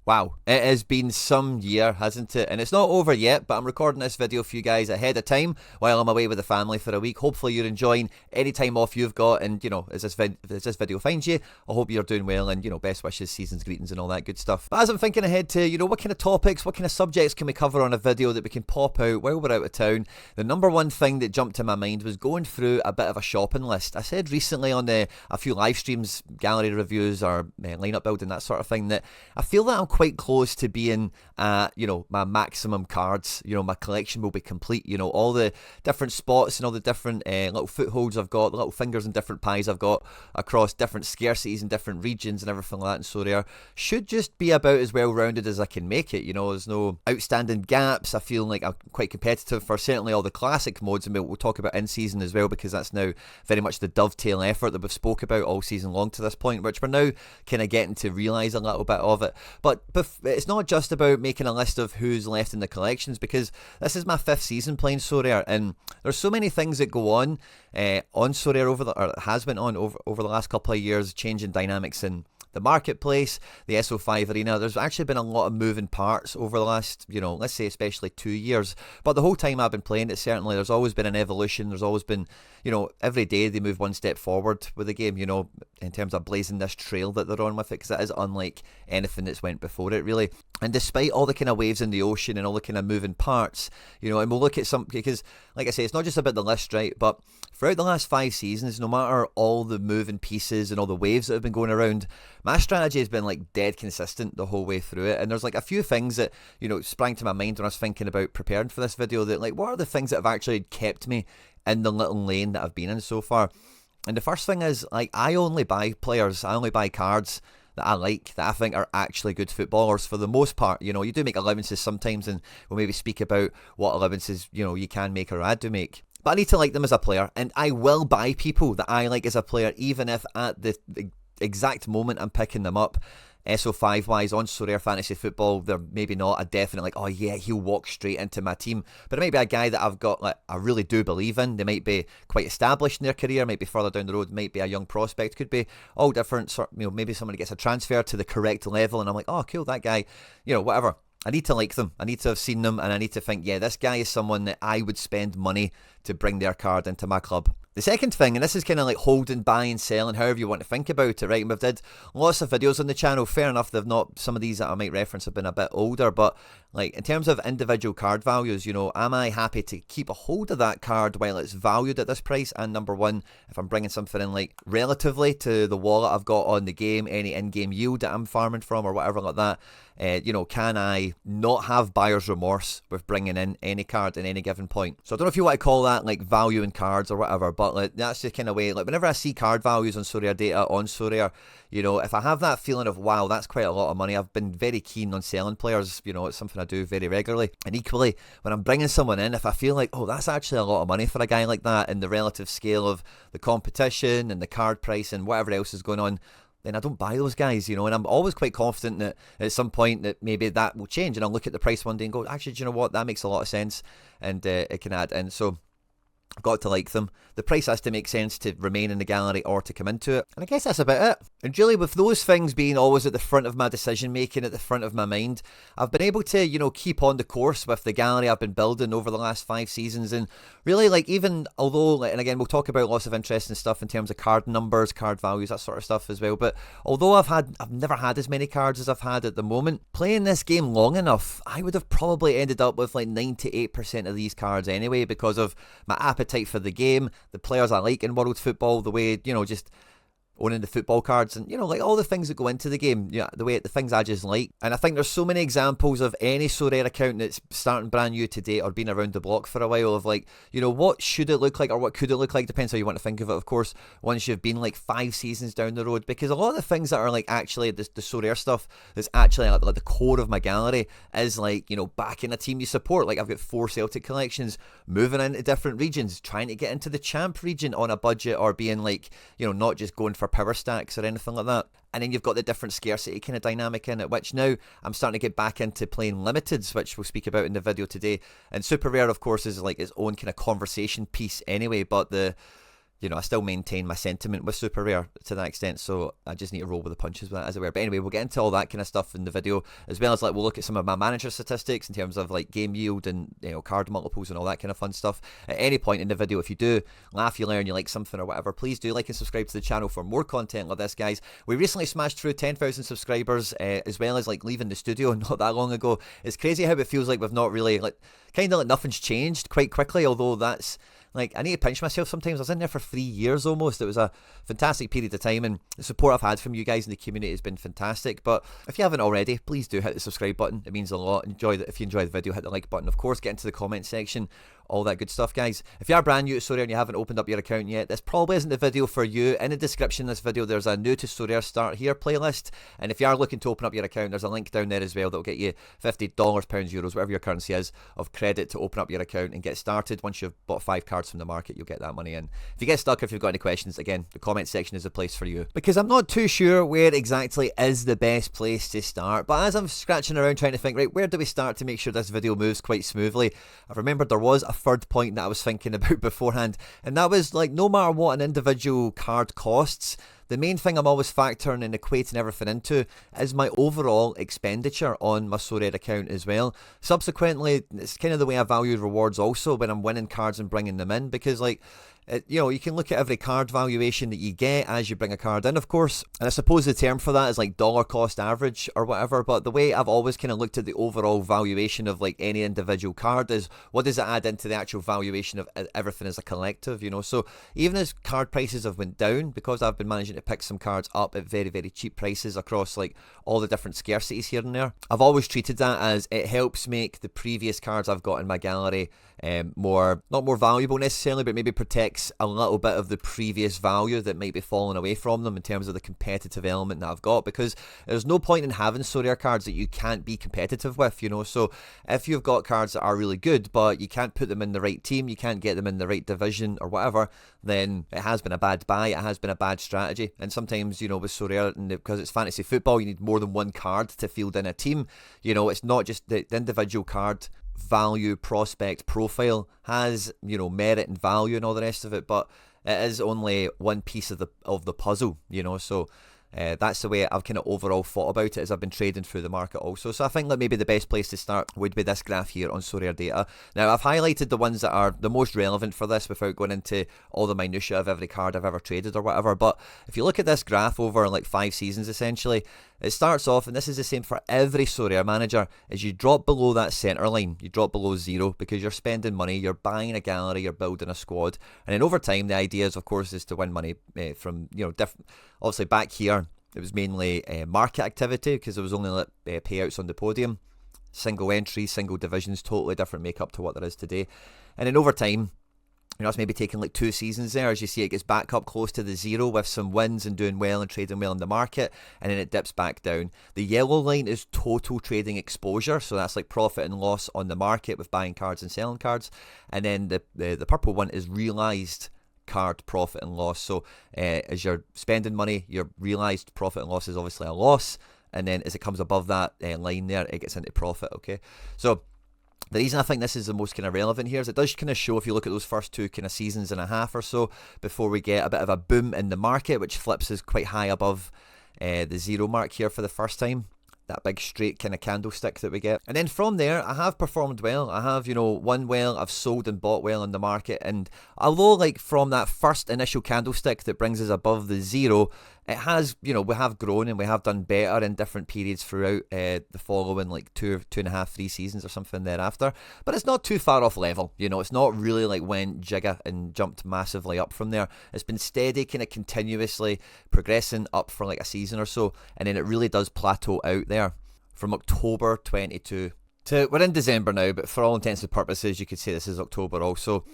Wow, it has been some year, hasn't it? And it's not over yet, but I'm recording this video for you guys ahead of time while I'm away with the family for a week. Hopefully you're enjoying any time off you've got, and as this video finds you, I hope you're doing well, and best wishes, season's greetings and all that good stuff. But as I'm thinking ahead to, what kind of topics, what kind of subjects can we cover on a video that we can pop out while we're out of town, the number one thing that jumped to my mind was going through a bit of a shopping list. I said recently on a few live streams, gallery reviews or lineup building, that sort of thing, that I feel that I'm quite close to being my maximum cards. My collection will be complete. All the different spots and all the different little footholds I've got, the little fingers and different pies I've got across different scarcities and different regions and everything like that in Sorare should just be about as well rounded as I can make it. There's no outstanding gaps. I feel like I'm quite competitive for certainly all the classic modes, and we'll talk about in season as well, because that's now very much the dovetail effort that we've spoke about all season long to this point, which we're now kind of getting to realise a little bit of it. But it's not just about making a list of who's left in the collections, because this is my 5th season playing Sorare, and there's so many things that go on Sorare or has went on over the last couple of years, changing dynamics in the marketplace, the SO5 arena. There's actually been a lot of moving parts over the last, let's say especially 2 years. But the whole time I've been playing it, certainly there's always been an evolution. There's always been, every day they move one step forward with the game, in terms of blazing this trail that they're on with it, because it is unlike anything that's went before it, really. And despite all the kind of waves in the ocean and all the kind of moving parts, and we'll look at some, because like I say, it's not just about the list, right? But throughout the last 5 seasons, no matter all the moving pieces and all the waves that have been going around, my strategy has been like dead consistent the whole way through it. And there's like a few things that, sprang to my mind when I was thinking about preparing for this video, that like, what are the things that have actually kept me in the little lane that I've been in so far? And the first thing is, like, I only buy cards that I like, that I think are actually good footballers for the most part. You do make allowances sometimes, and we'll maybe speak about what allowances, you can make or I do make. But I need to like them as a player, and I will buy people that I like as a player, even if at the exact moment I'm picking them up, SO5 wise on Sorare Fantasy Football, they're maybe not a definite like, oh yeah, he'll walk straight into my team. But it might be a guy that I've got, like, I really do believe in. They might be quite established in their career, might be further down the road, might be a young prospect, could be all different. Maybe somebody gets a transfer to the correct level, and I'm like, oh cool, that guy, whatever. I need to like them, I need to have seen them, and I need to think, yeah, this guy is someone that I would spend money to bring their card into my club. The second thing, and this is kind of like holding, buying, selling, however you want to think about it, right? And we've did lots of videos on the channel. Fair enough, they've not, some of these that I might reference have been a bit older, but like in terms of individual card values, am I happy to keep a hold of that card while it's valued at this price? And number one, if I'm bringing something in like relatively to the wallet I've got on the game, any in-game yield that I'm farming from or whatever like that, can I not have buyer's remorse with bringing in any card at any given point? So I don't know if you want to call that like value in cards or whatever, but like that's the kind of way, like whenever I see card values on Sorare data on Sorare, if I have that feeling of, wow, that's quite a lot of money, I've been very keen on selling players, it's something I do very regularly. And equally, when I'm bringing someone in, if I feel like, oh, that's actually a lot of money for a guy like that in the relative scale of the competition and the card price and whatever else is going on, then I don't buy those guys, and I'm always quite confident that at some point that maybe that will change, and I'll look at the price one day and go, actually, do you know what, that makes a lot of sense, and it can add in. So I've got to like them. The price has to make sense to remain in the gallery or to come into it. And I guess that's about it. And really, with those things being always at the front of my decision making, at the front of my mind, I've been able to, keep on the course with the gallery I've been building over the last 5 seasons. And really, like, even although, and again, we'll talk about lots of interesting stuff in terms of card numbers, card values, that sort of stuff as well. But although I've never had as many cards as I've had at the moment, playing this game long enough, I would have probably ended up with like 98% of these cards anyway, because of my appetite for the game, the players I like in world football, the way, just owning the football cards and, like all the things that go into the game, the things I just like. And I think there's so many examples of any Sorare account that's starting brand new today or been around the block for a while of like, what should it look like or what could it look like, depends how you want to think of it, of course, once you've been like 5 seasons down the road. Because a lot of the things that are like actually the Sorare stuff that's actually like the core of my gallery is like, backing a team you support. Like I've got 4 Celtic collections, moving into different regions, trying to get into the champ region on a budget, or being like, not just going for power stacks or anything like that. And then you've got the different scarcity kind of dynamic in it, which now I'm starting to get back into playing limiteds, which we'll speak about in the video today. And super rare, of course, is like its own kind of conversation piece anyway, but the I still maintain my sentiment with super rare to that extent, so I just need to roll with the punches with that, as it were. But anyway, we'll get into all that kind of stuff in the video, as well as like we'll look at some of my manager statistics in terms of like game yield and card multiples and all that kind of fun stuff. At any point in the video, if you do laugh, you learn, you like something or whatever, please do like and subscribe to the channel for more content like this, guys. We recently smashed through 10,000 subscribers, as well as like leaving the studio not that long ago. It's crazy how it feels like we've not really, like, kind of like nothing's changed quite quickly, although that's like, I need to pinch myself sometimes. I was in there for 3 years almost. It was a fantastic period of time, and the support I've had from you guys in the community has been fantastic. But if you haven't already, please do hit the subscribe button. It means a lot. If you enjoy the video, hit the like button. Of course, get into the comment section. All that good stuff, guys. If you are brand new to Sorare and you haven't opened up your account yet, this probably isn't the video for you. In the description of this video, there's a new to Sorare start here playlist, and if you are looking to open up your account, there's a link down there as well that will get you $50, pounds, euros, whatever your currency is, of credit to open up your account and get started. Once you've bought 5 cards from the market, you'll get that money in. If you get stuck, if you've got any questions, again, the comment section is the place for you, because I'm not too sure where exactly is the best place to start. But as I'm scratching around trying to think, right, where do we start to make sure this video moves quite smoothly, I've remembered there was a third point that I was thinking about beforehand, and that was like, no matter what an individual card costs, the main thing I'm always factoring and equating everything into is my overall expenditure on my Sorare account as well. Subsequently, it's kind of the way I value rewards also when I'm winning cards and bringing them in, because like, you can look at every card valuation that you get as you bring a card in, of course, and I suppose the term for that is like dollar cost average or whatever, but the way I've always kind of looked at the overall valuation of like any individual card is, what does it add into the actual valuation of everything as a collective, so even as card prices have went down, because I've been managing to pick some cards up at very, very cheap prices across like all the different scarcities here and there, I've always treated that as it helps make the previous cards I've got in my gallery not more valuable necessarily, but maybe protects a little bit of the previous value that might be falling away from them in terms of the competitive element that I've got, because there's no point in having Sorare cards that you can't be competitive with, so if you've got cards that are really good but you can't put them in the right team, you can't get them in the right division or whatever, then it has been a bad buy, it has been a bad strategy. And sometimes, with Sorare, and because it's fantasy football, you need more than one card to field in a team. It's not just the individual card value, prospect, profile has merit and value and all the rest of it, but it is only one piece of the puzzle, so that's the way I've kind of overall thought about it as I've been trading through the market also. So I think that maybe the best place to start would be this graph here on Sorare data. Now, I've highlighted the ones that are the most relevant for this without going into all the minutiae of every card I've ever traded or whatever, but if you look at this graph over like 5 seasons essentially, it starts off, and this is the same for every Sorare manager, is you drop below that center line, you drop below 0, because you're spending money, you're buying a gallery, you're building a squad, and then over time the idea is, of course, is to win money from different. Obviously back here it was mainly market activity, because there was only payouts on the podium, single entries, single divisions, totally different makeup to what there is today. And then over time, it's maybe taking like 2 seasons there, as you see it gets back up close to the 0 with some wins and doing well and trading well in the market, and then it dips back down. The yellow line is total trading exposure, so that's like profit and loss on the market with buying cards and selling cards, and then the purple one is realized card profit and loss. So as you're spending money, your realized profit and loss is obviously a loss, and then as it comes above that line there, it gets into profit. Okay, so the reason I think this is the most kind of relevant here is it does kind of show, if you look at those first 2 kind of seasons and a half or so before we get a bit of a boom in the market, which flips us quite high above the 0 mark here for the first time, that big straight kind of candlestick that we get. And then from there, I have performed well. I have, won well, I've sold and bought well in the market, and although like from that first initial candlestick that brings us above the 0, it has, we have grown and we have done better in different periods throughout the following like 2.5, 3 seasons or something thereafter. But it's not too far off level, it's not really like went jigga and jumped massively up from there. It's been steady, kind of continuously progressing up for like a season or so, and then it really does plateau out there from October 22 to, we're in December now, but for all intents and purposes you could say this is October also,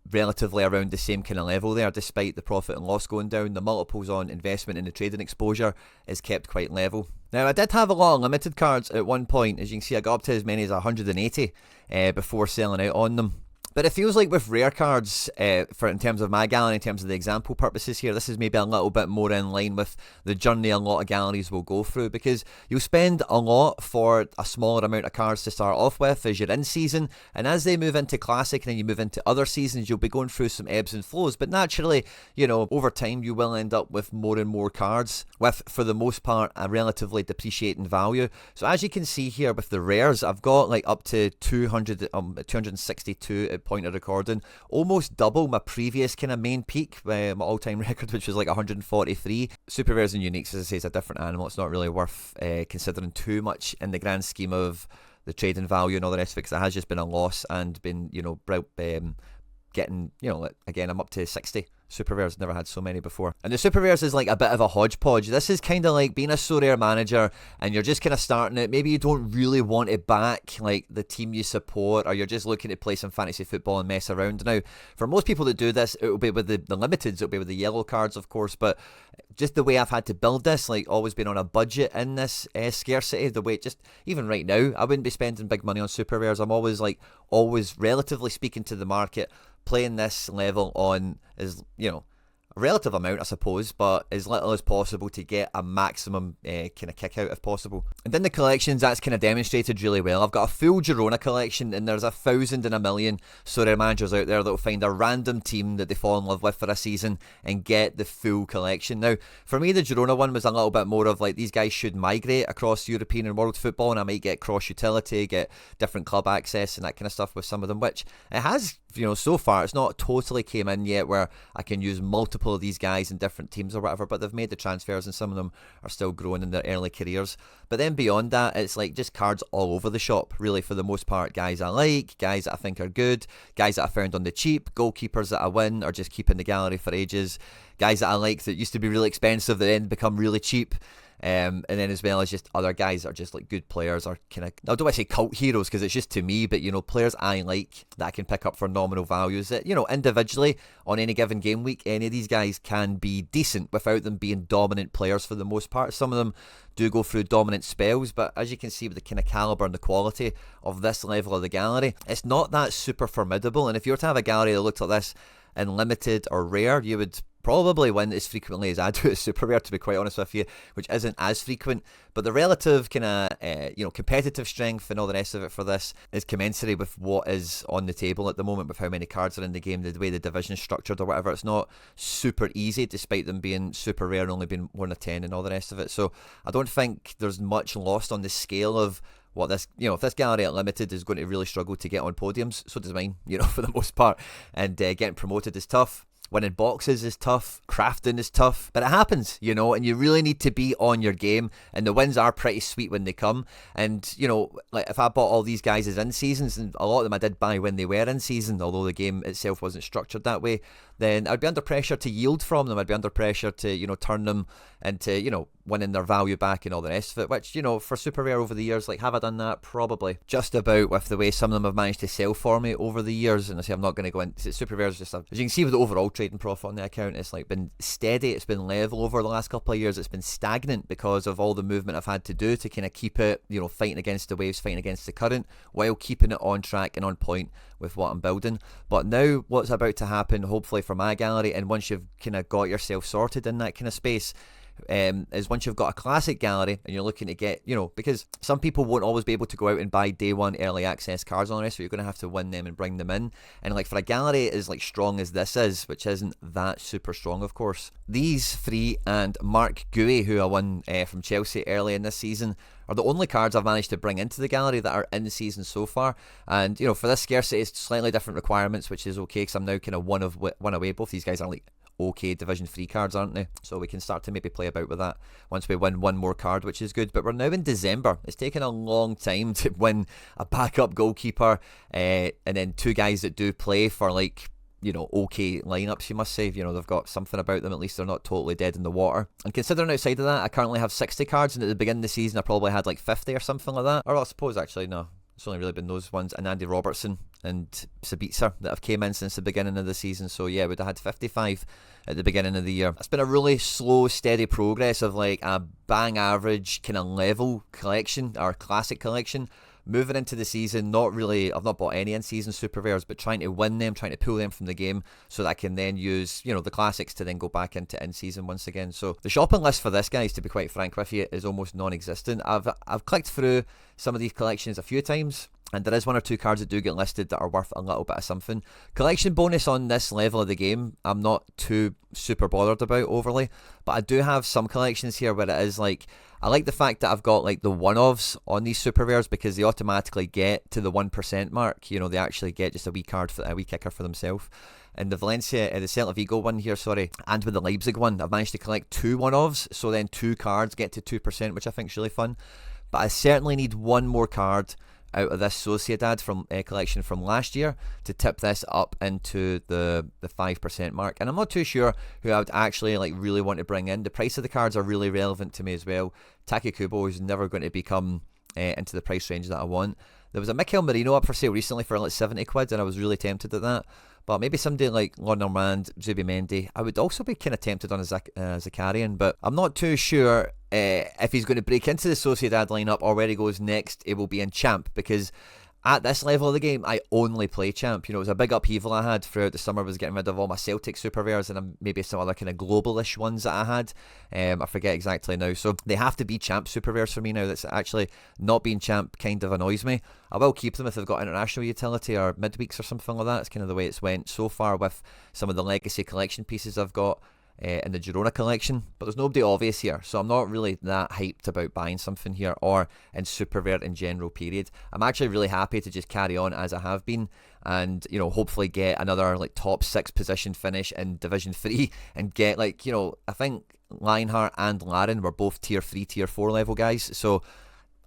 relatively around the same kind of level there, despite the profit and loss going down. The multiples on investment and the trading exposure is kept quite level. Now, I did have a lot of limited cards at one point. As you can see, I got up to as many as 180 before selling out on them. But it feels like with rare cards, for in terms of my gallery, in terms of the example purposes here, this is maybe a little bit more in line with the journey a lot of galleries will go through, because you'll spend a lot for a smaller amount of cards to start off with as you're in season, and as they move into Classic and then you move into other seasons, you'll be going through some ebbs and flows. But naturally, over time you will end up with more and more cards with, for the most part, a relatively depreciating value. So as you can see here with the rares, I've got like up to 262 at point of recording, almost double my previous kind of main peak, my all-time record, which was like 143. Super rares and uniques, as I say, is a different animal. It's not really worth considering too much in the grand scheme of the trading value and all the rest of it, because it has just been a loss and been, getting, again, I'm up to 60 super rares. Never had so many before. And the super rares is like a bit of a hodgepodge. This is kind of like being a Sorare manager and you're just kind of starting it. Maybe you don't really want to back like the team you support, or you're just looking to play some fantasy football and mess around. Now, for most people that do this, it will be with the limiteds, it'll be with the yellow cards, of course, but just the way I've had to build this, like always been on a budget in this scarcity, the way just even right now, I wouldn't be spending big money on super rares. I'm always relatively speaking to the market, playing this level on is, a relative amount, I suppose, but as little as possible to get a maximum kind of kick out if possible. And in the collections, that's kind of demonstrated really well. I've got a full Girona collection, and there's 1,000 in a million Sorare managers out there that will find a random team that they fall in love with for a season and get the full collection. Now, for me, the Girona one was a little bit more of like, these guys should migrate across European and world football, and I might get cross utility, get different club access and that kind of stuff with some of them, which it has, so far. It's not totally came in yet where I can use multiple of these guys in different teams or whatever, but they've made the transfers and some of them are still growing in their early careers. But then beyond that, it's like just cards all over the shop, really, for the most part. Guys I like, guys that I think are good, guys that I found on the cheap, goalkeepers that I win or just keep in the gallery for ages, guys that I like that used to be really expensive that then become really cheap. And then as well as just other guys that are just like good players, or kind of, I don't want to say cult heroes because it's just to me, but players I like that I can pick up for nominal values that, individually on any given game week, any of these guys can be decent without them being dominant players for the most part. Some of them do go through dominant spells, but as you can see with the kind of caliber and the quality of this level of the gallery, it's not that super formidable. And if you were to have a gallery that looked like this in limited or rare, you would probably win as frequently as I do at super rare, to be quite honest with you, which isn't as frequent. But the relative kind of competitive strength and all the rest of it for this is commensurate with what is on the table at the moment, with how many cards are in the game, the way the division is structured or whatever. It's not super easy, despite them being super rare and only being 1 of 10 and all the rest of it. So I don't think there's much lost on the scale of what this, if this gallery at limited is going to really struggle to get on podiums, so does mine, for the most part. And getting promoted is tough. Winning boxes is tough, crafting is tough, but it happens, and you really need to be on your game, and the wins are pretty sweet when they come. And, like if I bought all these guys as in seasons, and a lot of them I did buy when they were in season, although the game itself wasn't structured that way, then I'd be under pressure to yield from them. I'd be under pressure to, turn them into, winning their value back and all the rest of it, which, for super rare over the years, like, have I done that? Probably. Just about, with the way some of them have managed to sell for me over the years. And I say I'm not going to go into super rares, just as you can see with the overall trading profit on the account, it's like been steady, it's been level over the last couple of years. It's been stagnant because of all the movement I've had to do to kind of keep it, fighting against the waves, fighting against the current, while keeping it on track and on point with what I'm building. But now what's about to happen, hopefully for my gallery, and once you've kind of got yourself sorted in that kind of space, is once you've got a classic gallery and you're looking to get, because some people won't always be able to go out and buy day one early access cards on the rest, so you're going to have to win them and bring them in. And like for a gallery as like strong as this is, which isn't that super strong, of course, these three and Mark Guéhi, who I won from Chelsea early in this season, are the only cards I've managed to bring into the gallery that are in the season so far. And for this scarcity, it's slightly different requirements, which is okay, because I'm now kind of one away. Both these guys are like okay Division 3 cards, aren't they? So we can start to maybe play about with that once we win one more card, which is good. But we're now in December. It's taken a long time to win a backup goalkeeper, and then two guys that do play for like, okay lineups, you must say. They've got something about them, at least they're not totally dead in the water. And considering outside of that, I currently have 60 cards, and at the beginning of the season I probably had like 50 or something like that. Or I suppose actually, no, it's only really been those ones, and Andy Robertson and Sabitzer that have came in since the beginning of the season. So yeah, we'd have had 55 at the beginning of the year. It's been a really slow, steady progress of like a bang average kind of level collection, or classic collection, moving into the season, I've not bought any in-season super rares, but trying to win them, trying to pull them from the game so that I can then use, the classics to then go back into in-season once again. So the shopping list for this, guys, to be quite frank with you, is almost non-existent. I've clicked through some of these collections a few times, and there is one or two cards that do get listed that are worth a little bit of something. Collection bonus on this level of the game, I'm not too super bothered about overly, but I do have some collections here where it is like, I like the fact that I've got like the one-offs on these super rares because they automatically get to the 1% mark. They actually get just a wee kicker for themselves. And the Celta Vigo one here, and with the Leipzig one, I've managed to collect two one-offs, so then two cards get to 2%, which I think is really fun. But I certainly need one more card out of this Sociedad from collection from last year to tip this up into the 5% mark. And I'm not too sure who I would actually really want to bring in. The price of the cards are really relevant to me as well. Taki Kubo is never going to become into the price range that I want. There was a Mikel Merino up for sale recently for like 70 quid, and I was really tempted at that. But maybe somebody like Lenormand, Zubimendi, I would also be kind of tempted on a Zakarian, but I'm not too sure if he's going to break into the Sociedad lineup or where he goes next. It will be in Champ, because at this level of the game, I only play Champ. It was a big upheaval I had throughout the summer, was getting rid of all my Celtic super rares and maybe some other kind of globalish ones that I had. I forget exactly now. So they have to be Champ super rares for me now. That's actually not being Champ kind of annoys me. I will keep them if they've got international utility or midweeks or something like that. It's kind of the way it's went so far with some of the legacy collection pieces I've got in the Girona collection, but there's nobody obvious here, so I'm not really that hyped about buying something here or in super rare in general period. I'm actually really happy to just carry on as I have been and hopefully get another top 6 position finish in Division 3 and get I think Lionheart and Laren were both tier 3 tier 4 level guys, so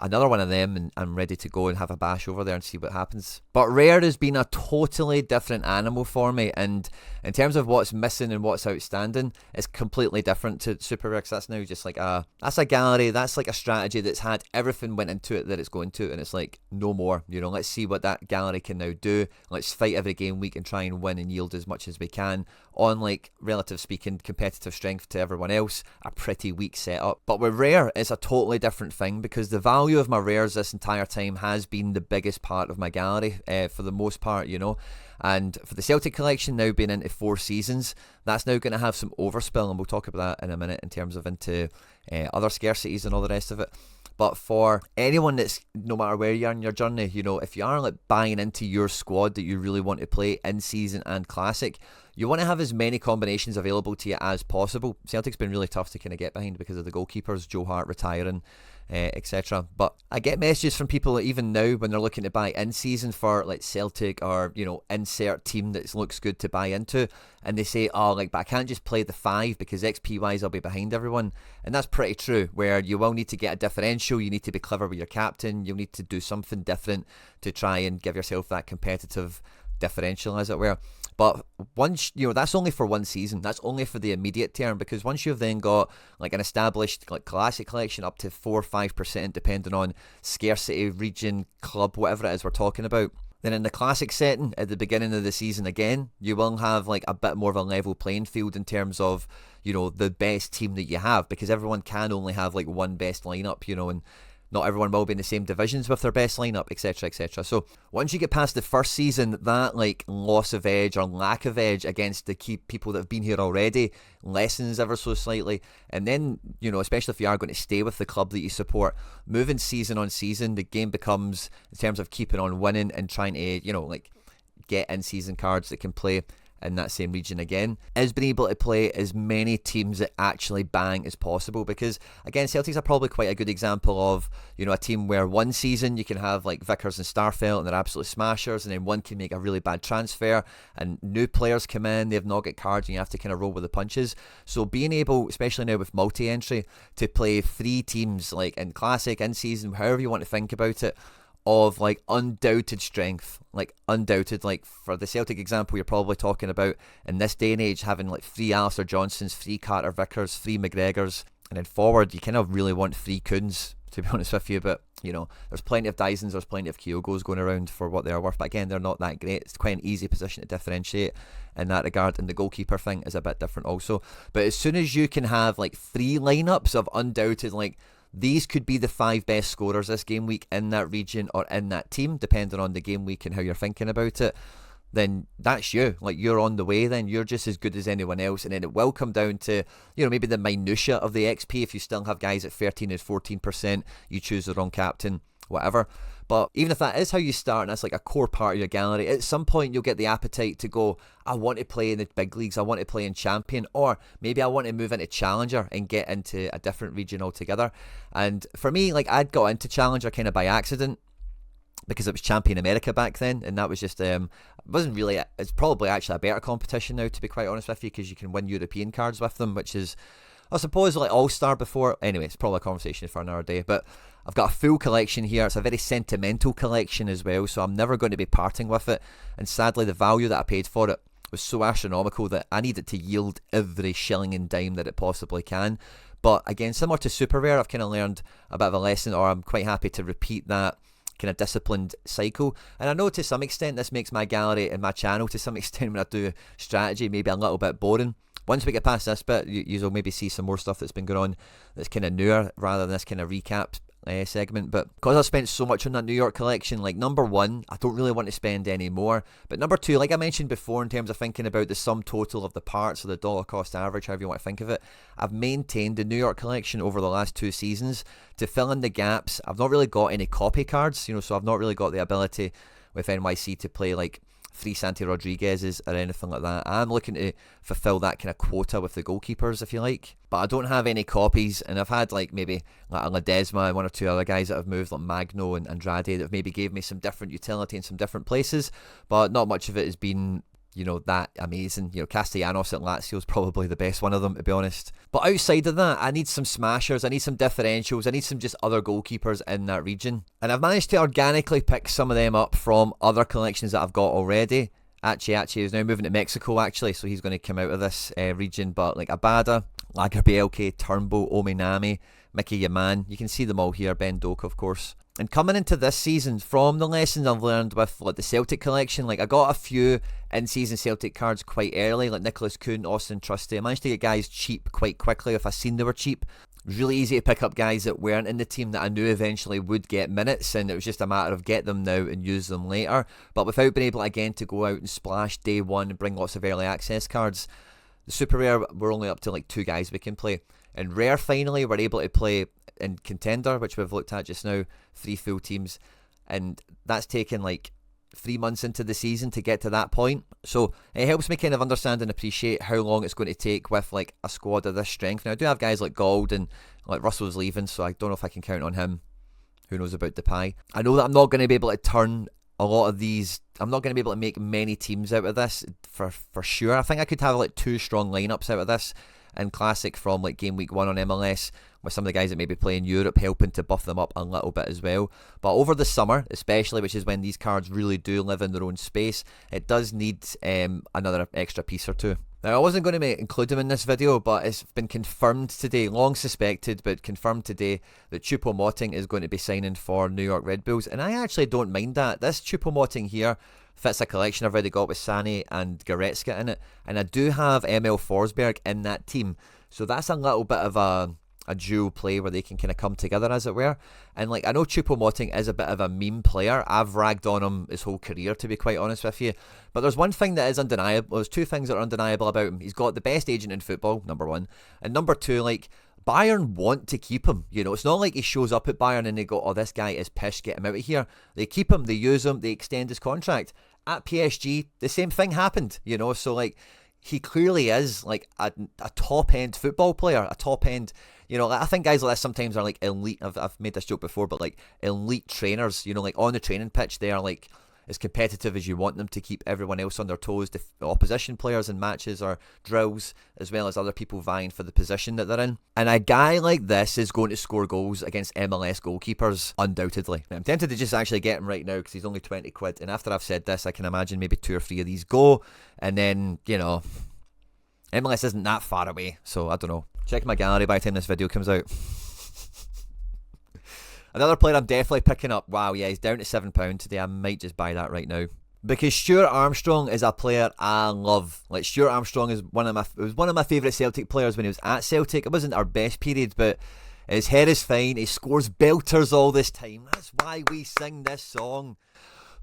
another one of them, and I'm ready to go and have a bash over there and see what happens. But rare has been a totally different animal for me, and in terms of what's missing and what's outstanding, it's completely different to super rare, because that's now just that's a gallery, that's like a strategy that's had everything went into it that it's going to, and it's no more. Let's see what that gallery can now do. Let's fight every game week and try and win and yield as much as we can on relative speaking competitive strength to everyone else, a pretty weak setup. But with rare, it's a totally different thing, because the value of my rares this entire time has been the biggest part of my gallery for the most part, and for the Celtic collection now being into 4 seasons, that's now going to have some overspill, and we'll talk about that in a minute in terms of into other scarcities and all the rest of it. But for anyone that's, no matter where you are in your journey, if you are buying into your squad that you really want to play in season and classic, you want to have as many combinations available to you as possible. Celtic's been really tough to kind of get behind because of the goalkeepers, Joe Hart retiring, etc. But I get messages from people even now when they're looking to buy in season for Celtic or insert team that looks good to buy into, and they say, but I can't just play the 5 because XP wise I'll be behind everyone. And that's pretty true, where you will need to get a differential, you need to be clever with your captain, you'll need to do something different to try and give yourself that competitive differential, as it were. But once, that's only for one season. That's only for the immediate term, because once you've then got an established classic collection up to 4 or 5%, depending on scarcity, region, club, whatever it is we're talking about, then in the classic setting at the beginning of the season again, you will have a bit more of a level playing field in terms of, the best team that you have, because everyone can only have one best lineup, and not everyone will be in the same divisions with their best lineup, etc, etc. So once you get past the first season, that loss of edge or lack of edge against the key people that have been here already lessens ever so slightly. And then, especially if you are going to stay with the club that you support, moving season on season, the game becomes, in terms of keeping on winning and trying to, get in-season cards that can play in that same region again, is being able to play as many teams that actually bang as possible. Because again, Celtics are probably quite a good example of a team where one season you can have Vickers and Starfelt and they're absolute smashers, and then one can make a really bad transfer and new players come in, they've not got cards, and you have to kind of roll with the punches. So being able, especially now with multi-entry, to play 3 teams in classic, in season, however you want to think about it, of undoubted strength, undoubted, for the Celtic example, you're probably talking about in this day and age having 3 Alistair Johnsons, 3 Carter Vickers, 3 McGregors, and then forward you kind of really want 3 Kuhns, to be honest with you. But there's plenty of Dysons, there's plenty of Kyogos going around for what they are worth, but again, they're not that great. It's quite an easy position to differentiate in that regard, and the goalkeeper thing is a bit different also. But as soon as you can have 3 lineups of undoubted these could be the 5 best scorers this game week in that region or in that team, depending on the game week and how you're thinking about it, then that's you. Like, you're on the way then. You're just as good as anyone else. And then it will come down to, maybe the minutia of the XP. If you still have guys at 13 and 14%, you choose the wrong captain, whatever. But even if that is how you start and that's like a core part of your gallery, at some point you'll get the appetite to go, I want to play in the big leagues, I want to play in Champion, or maybe I want to move into Challenger and get into a different region altogether. And for me, like, I'd got into Challenger kind of by accident, because it was Champion America back then, and that was just, wasn't really, it's probably actually a better competition now, to be quite honest with you, because you can win European cards with them, which is, I suppose, like All-Star before. Anyway, it's probably a conversation for another day, but I've got a full collection here. It's a very sentimental collection as well, so I'm never going to be parting with it, and sadly the value that I paid for it was so astronomical that I need it to yield every shilling and dime that it possibly can. But again, similar to Super Rare, I've kind of learned a bit of a lesson, or I'm quite happy to repeat that kind of disciplined cycle. And I know to some extent this makes my gallery and my channel, to some extent when I do strategy, maybe a little bit boring. Once we get past this bit, you'll maybe see some more stuff that's been going on that's kind of newer rather than this kind of recap segment. But because I've spent so much on that New York collection, like, number one, I don't really want to spend any more. But number two, like I mentioned before, in terms of thinking about the sum total of the parts, or the dollar cost average, however you want to think of it, I've maintained the New York collection over the last 2 seasons to fill in the gaps. I've not really got any copy cards, so I've not really got the ability with NYC to play like 3 Santi Rodriguez's or anything like that. I'm looking to fulfill that kind of quota with the goalkeepers, if you like. But I don't have any copies, and I've had like maybe like a Ledesma and 1 or 2 other guys that have moved, like Magno and Andrade, that have maybe gave me some different utility in some different places, but not much of it has been that amazing. Castellanos at Lazio is probably the best one of them, to be honest. But outside of that, I need some smashers, I need some differentials, I need some just other goalkeepers in that region. And I've managed to organically pick some of them up from other collections that I've got already. Achi is now moving to Mexico, actually, so he's going to come out of this region. But like Abada, Lagerbielke, Turnbull, Ominami, Mickey Yaman, you can see them all here, Ben Doak, of course. And coming into this season, from the lessons I've learned with like the Celtic collection, like I got a few in-season Celtic cards quite early, like Nicholas Kuhn, Austin Trusty. I managed to get guys cheap quite quickly if I seen they were cheap. It was really easy to pick up guys that weren't in the team that I knew eventually would get minutes, and it was just a matter of get them now and use them later. But without being able again to go out and splash day one and bring lots of early access cards, the Super Rare, we're only up to like 2 guys we can play. And Rare, finally, we're able to play in Contender, which we've looked at just now, 3 full teams, and that's taken like 3 months into the season to get to that point. So it helps me kind of understand and appreciate how long it's going to take with like a squad of this strength. Now I do have guys like Gold, and like Russell's leaving, so I don't know if I can count on him. Who knows about Depay? I know that I'm not going to be able to turn a lot of these, I'm not going to be able to make many teams out of this for sure. I think I could have like 2 strong lineups out of this in Classic from like game week 1 on MLS, with some of the guys that maybe play in Europe helping to buff them up a little bit as well. But over the summer especially, which is when these cards really do live in their own space, it does need another extra piece or 2. Now I wasn't going to include him in this video, but it's been confirmed today, long suspected but confirmed today, that Choupo-Moting is going to be signing for New York Red Bulls, and I actually don't mind that. This Choupo-Moting here fits a collection I've already got with Sané and Goretzka in it, and I do have ML Forsberg in that team, so that's a little bit of a dual play where they can kind of come together, as it were. And like, I know Choupo-Moting is a bit of a meme player. I've ragged on him his whole career, to be quite honest with you, but there's one thing that is undeniable. There's 2 things that are undeniable about him. He's got the best agent in football, number 1, and number 2, like, Bayern want to keep him. It's not like he shows up at Bayern and they go, oh, this guy is pish, get him out of here. They keep him, they use him, they extend his contract. At PSG, the same thing happened, so like, he clearly is like a top end football player, a top end, like, I think guys like this sometimes are like elite. I've made this joke before, but like elite trainers, like on the training pitch, they are like as competitive as you want them to keep everyone else on their toes, the opposition players in matches or drills, as well as other people vying for the position that they're in. And a guy like this is going to score goals against MLS goalkeepers, undoubtedly. Now, I'm tempted to just actually get him right now because he's only 20 quid, and after I've said this, I can imagine maybe 2 or 3 of these go, and then, MLS isn't that far away, so I don't know. Check my gallery by the time this video comes out. Another player I'm definitely picking up. Wow, yeah, he's down to £7 today. I might just buy that right now, because Stuart Armstrong is a player I love. Like, Stuart Armstrong is one of my favourite Celtic players when he was at Celtic. It wasn't our best period, but His hair is fine. He scores belters all this time. That's why we sing this song.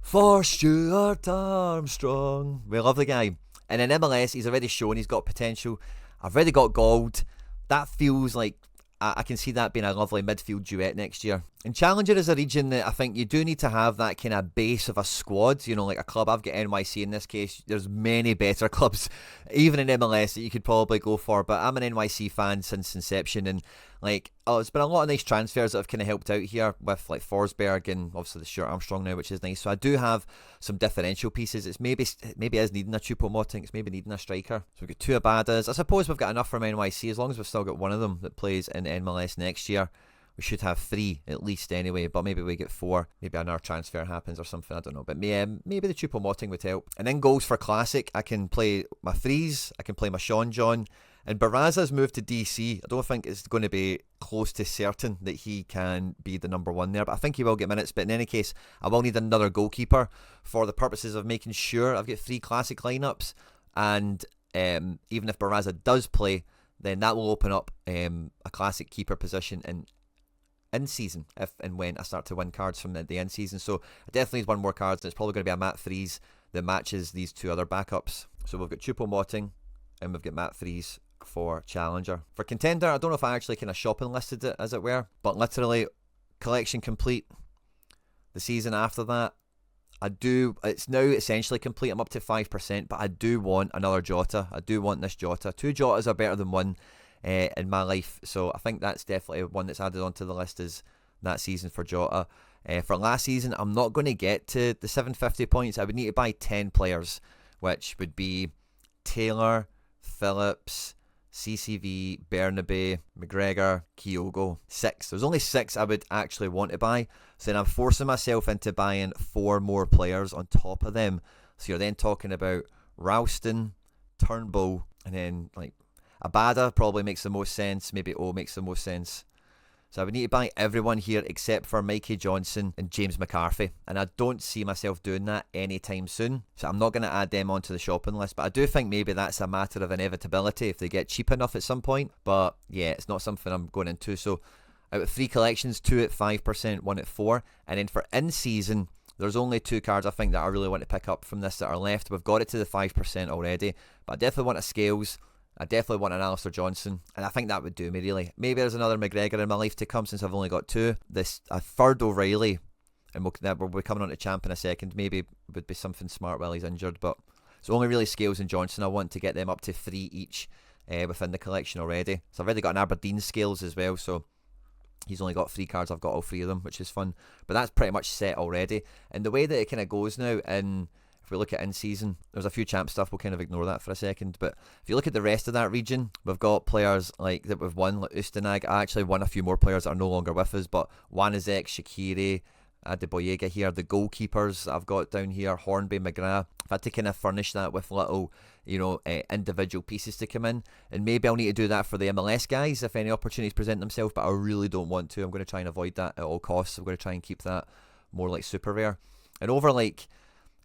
For Stuart Armstrong. We love the guy. And in MLS, he's already shown he's got potential. I've already got gold. That feels like I can see that being a lovely midfield duet next year. And Challenger is a region that I think you do need to have that kind of base of a squad, you know, like a club. I've got NYC in this case. There's many better clubs, even in MLS, that you could probably go for. But I'm an NYC fan since inception, and like, it's been a lot of nice transfers that have kind of helped out here with like Forsberg and obviously the Stuart Armstrong now, which is nice. So I do have some differential pieces. It's maybe is needing a Choupo-Moting. It's maybe needing a striker. So we've got two Abadas. I suppose we've got enough from NYC as long as we've still got one of them that plays in MLS next year. We should have 3 at least anyway, but maybe we get 4. Maybe another transfer happens or something, I don't know. But maybe the Choupo-Moting would help. And then goals for Classic, I can play my Freeze, I can play my Sean John. And Barraza's moved to DC. I don't think it's going to be close to certain that he can be the number 1 there, but I think he will get minutes. But in any case, I will need another goalkeeper for the purposes of making sure I've got 3 Classic lineups. And even if Barraza does play, then that will open up a Classic keeper position in season, if and when I start to win cards from the end season. So I definitely need one more cards, and it's probably going to be a Matt Freeze that matches these 2 other backups. So we've got Choupo-Moting and we've got Matt Freeze for Challenger. For Contender, I don't know if I actually kind of shopping listed it, as it were, but literally collection complete. The season after that, it's now essentially complete. I'm up to 5%, but I do want another Jota. I do want this Jota. 2 Jotas are better than 1 in my life, so I think that's definitely one that's added onto the list is that season for Jota. For last season, I'm not going to get to the 750 points. I would need to buy 10 players, which would be Taylor, Phillips, CCV, Bernabe, McGregor, Kyogo. 6. There's only 6 I would actually want to buy. So then I'm forcing myself into buying 4 more players on top of them. So you're then talking about Ralston, Turnbull, and then like Abada probably makes the most sense. Maybe O makes the most sense. So I would need to buy everyone here except for Mikey Johnson and James McCarthy. And I don't see myself doing that anytime soon. So I'm not going to add them onto the shopping list. But I do think maybe that's a matter of inevitability if they get cheap enough at some point. But yeah, it's not something I'm going into. So out of 3 collections, 2 at 5%, 1 at 4. And then for in-season, there's only 2 cards I think that I really want to pick up from this that are left. We've got it to the 5% already. But I definitely want a Scales. I definitely want an Alistair Johnson, and I think that would do me really. Maybe there's another McGregor in my life to come since I've only got 2. A third O'Reilly, and we'll be coming on to Champ in a second. Maybe would be something smart while he's injured, but it's only really Scales and Johnson. I want to get them up to 3 each within the collection already. So I've already got an Aberdeen Scales as well, so he's only got 3 cards. I've got all 3 of them, which is fun. But that's pretty much set already. And the way that it kind of goes now if we look at in-season, there's a few champ stuff, we'll kind of ignore that for a second, but if you look at the rest of that region, we've got players like that we've won, like Ustenag. I actually won a few more players that are no longer with us, but Wanizek, Shaqiri, Adeboyega here, the goalkeepers I've got down here, Hornby, McGrath. I've had to kind of furnish that with little, individual pieces to come in, and maybe I'll need to do that for the MLS guys if any opportunities present themselves, but I really don't want to. I'm going to try and avoid that at all costs. I'm going to try and keep that more like super rare. And over like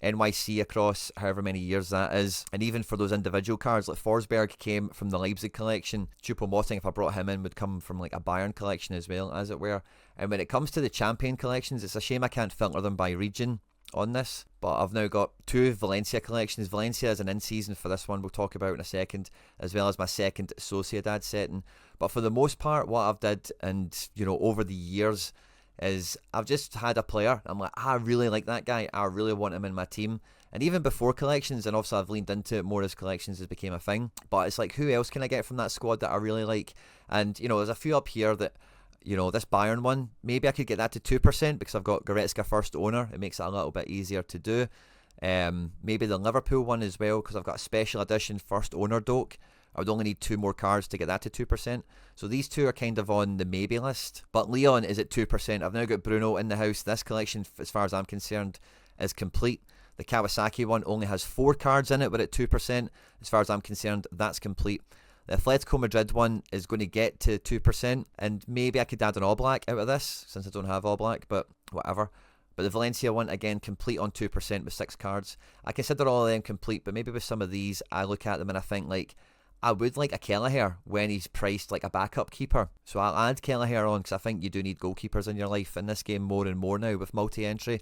NYC across however many years that is, and even for those individual cards, like Forsberg came from the Leipzig collection. Choupo-Moting, if I brought him in, would come from like a Bayern collection as well, as it were. And when it comes to the champion collections, it's a shame I can't filter them by region on this, but I've now got 2 Valencia collections. Valencia is an in-season for this one we'll talk about in a second, as well as my second Sociedad setting. But for the most part, what I've did, and over the years, is I've just had a player, I'm like, I really like that guy, I really want him in my team. And even before collections, and obviously I've leaned into it more as collections has became a thing, but it's like, who else can I get from that squad that I really like? And there's a few up here that, this Bayern one, maybe I could get that to 2% because I've got Goretzka first owner. It makes it a little bit easier to do. Maybe the Liverpool one as well, because I've got a special edition first owner Doak. I would only need 2 more cards to get that to 2%. So these 2 are kind of on the maybe list. But Leon is at 2%. I've now got Bruno in the house. This collection, as far as I'm concerned, is complete. The Kawasaki one only has 4 cards in it. We're at 2%. As far as I'm concerned, that's complete. The Atletico Madrid one is going to get to 2%. And maybe I could add an Oblak out of this, since I don't have Oblak, but whatever. But the Valencia one, again, complete on 2% with 6 cards. I consider all of them complete, but maybe with some of these, I look at them and I think, like, I would like a Kelleher when he's priced like a backup keeper. So I'll add Kelleher on because I think you do need goalkeepers in your life in this game more and more now with multi-entry.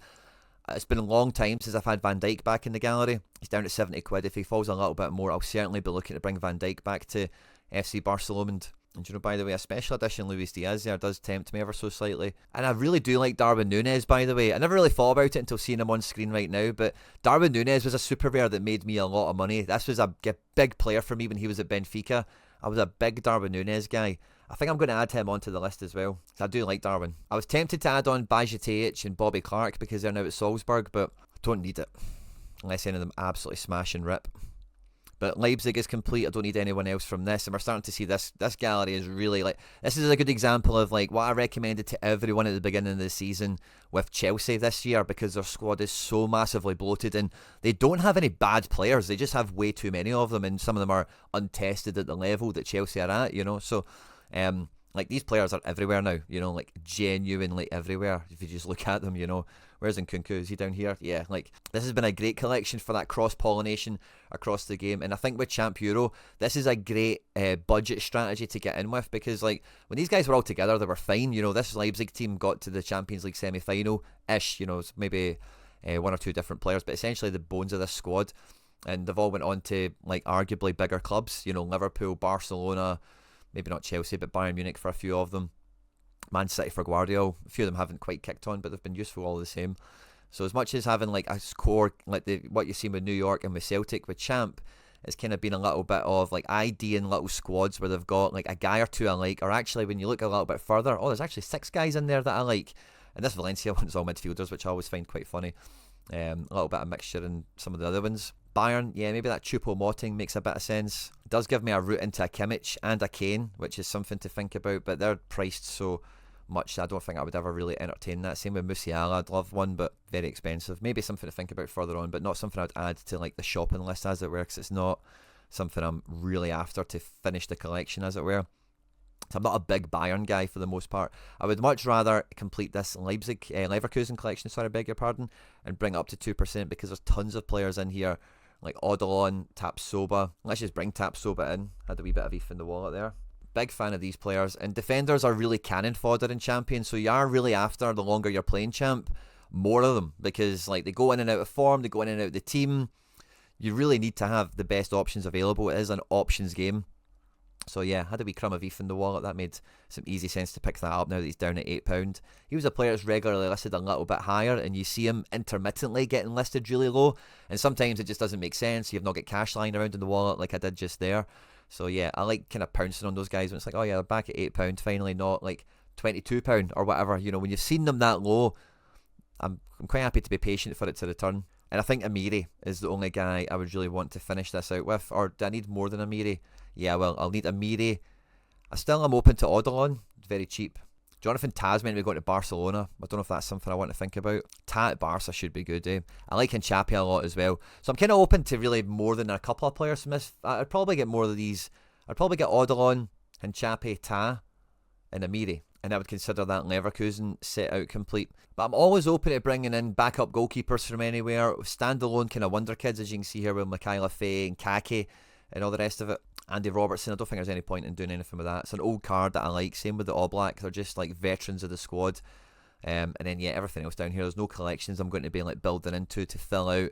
It's been a long time since I've had Van Dijk back in the gallery. He's down at 70 quid. If he falls a little bit more, I'll certainly be looking to bring Van Dijk back to FC Barcelona. And you know, by the way, a special edition Luis Diaz there does tempt me ever so slightly. And I really do like Darwin Núñez, by the way. I never really thought about it until seeing him on screen right now, but Darwin Núñez was a super rare that made me a lot of money. This was a big player for me when he was at Benfica. I was a big Darwin Núñez guy. I think I'm going to add him onto the list as well. I do like Darwin. I was tempted to add on Bajcetic and Bobby Clark because they're now at Salzburg, but I don't need it. Unless any of them absolutely smash and rip. But Leipzig is complete. I don't need anyone else from this. And we're starting to see this gallery is really like... This is a good example of like what I recommended to everyone at the beginning of the season with Chelsea this year, because their squad is so massively bloated and they don't have any bad players. They just have way too many of them, and some of them are untested at the level that Chelsea are at, you know. So... like these players are everywhere now, you know, like genuinely everywhere if you just look at them, you know. Where's Nkunku? Is he down here? Yeah, like this has been a great collection for that cross-pollination across the game, and I think with Champ Euro, this is a great budget strategy to get in with, because like when these guys were all together, they were fine, you know. This Leipzig team got to the Champions League semi-final-ish, you know, it's maybe one or two different players, but essentially the bones of this squad, and they've all went on to like arguably bigger clubs, you know, Liverpool, Barcelona, maybe not Chelsea, but Bayern Munich for a few of them. Man City for Guardiola. A few of them haven't quite kicked on, but they've been useful all the same. So as much as having like a core, like what you've seen with New York and with Celtic, with Champ, it's kind of been a little bit of like ID-ing little squads where they've got like a guy or two I like, or actually when you look a little bit further, there's actually 6 guys in there that I like. And this Valencia one's all midfielders, which I always find quite funny. A little bit of mixture in some of the other ones. Bayern, yeah, maybe that Choupo-Moting makes a bit of sense. It does give me a route into a Kimmich and a Kane, which is something to think about, but they're priced so much I don't think I would ever really entertain that. Same with Musiala, I'd love one, but very expensive. Maybe something to think about further on, but not something I'd add to like the shopping list, as it were, because it's not something I'm really after to finish the collection, as it were. So I'm not a big Bayern guy for the most part. I would much rather complete this Leverkusen collection, sorry, I beg your pardon, and bring it up to 2%, because there's tons of players in here like Odilon, Tapsoba. Let's just bring Tapsoba in. Had a wee bit of ETH in the wallet there. Big fan of these players. And defenders are really cannon fodder in Champion, so you are really after, the longer you're playing Champ, more of them, because like they go in and out of form, they go in and out of the team. You really need to have the best options available. It is an options game. So yeah, had a wee crumb of ETH in the wallet. That made some easy sense to pick that up now that he's down at £8. He was a player that's regularly listed a little bit higher, and you see him intermittently getting listed really low, and sometimes it just doesn't make sense. You've not got cash lying around in the wallet like I did just there. So yeah, I like kind of pouncing on those guys when it's like, oh yeah, they're back at £8 finally, not like £22 or whatever. You know, when you've seen them that low, I'm quite happy to be patient for it to return. And I think Amiri is the only guy I would really want to finish this out with. Or do I need more than Amiri? Yeah, well, I'll need Amiri. I'm open to Odilon. It's very cheap. Jonathan Tasman, we're going to Barcelona. I don't know if that's something I want to think about. Ta at Barca should be good, eh? I like Hinchapi a lot as well. So I'm kind of open to really more than a couple of players from this. I'd probably get more of these. I'd probably get Odilon, Hinchapi, Ta, and Amiri. And I would consider that Leverkusen set out complete. But I'm always open to bringing in backup goalkeepers from anywhere. Standalone kind of wonder kids, as you can see here with Mikaela Faye and Kake and all the rest of it. Andy Robertson, I don't think there's any point in doing anything with that. It's an old card that I like. Same with the All Black. They're just like veterans of the squad. And then, yeah, everything else down here. There's no collections I'm going to be like building into to fill out.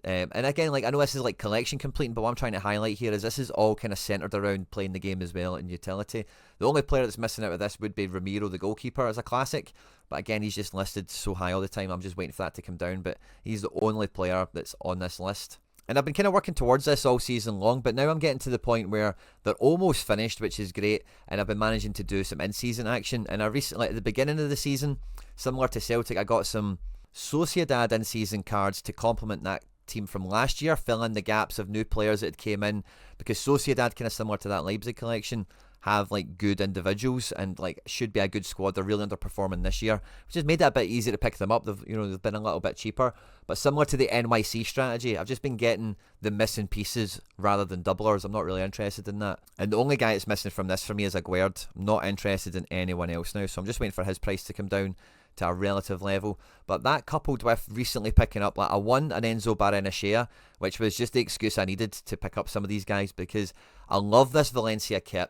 And again, like I know this is like collection completing, but what I'm trying to highlight here is this is all kind of centered around playing the game as well and utility. The only player that's missing out of this would be Ramiro, the goalkeeper, as a classic. But again, he's just listed so high all the time. I'm just waiting for that to come down. But he's the only player that's on this list. And I've been kind of working towards this all season long, but now I'm getting to the point where they're almost finished, which is great, and I've been managing to do some in-season action. And I recently, at the beginning of the season, similar to Celtic, I got some Sociedad in-season cards to complement that team from last year, fill in the gaps of new players that came in, because Sociedad, kind of similar to that Leipzig collection, have like good individuals and like should be a good squad. They're really underperforming this year, which has made it a bit easier to pick them up. They've been a little bit cheaper, but similar to the NYC strategy, I've just been getting the missing pieces rather than doublers. I'm not really interested in that, and the only guy that's missing from this for me is Aguerd. I'm not interested in anyone else now, so I'm just waiting for his price to come down to a relative level. But that coupled with recently picking up like an Enzo Barrenechea, which was just the excuse I needed to pick up some of these guys, because I love this Valencia kit.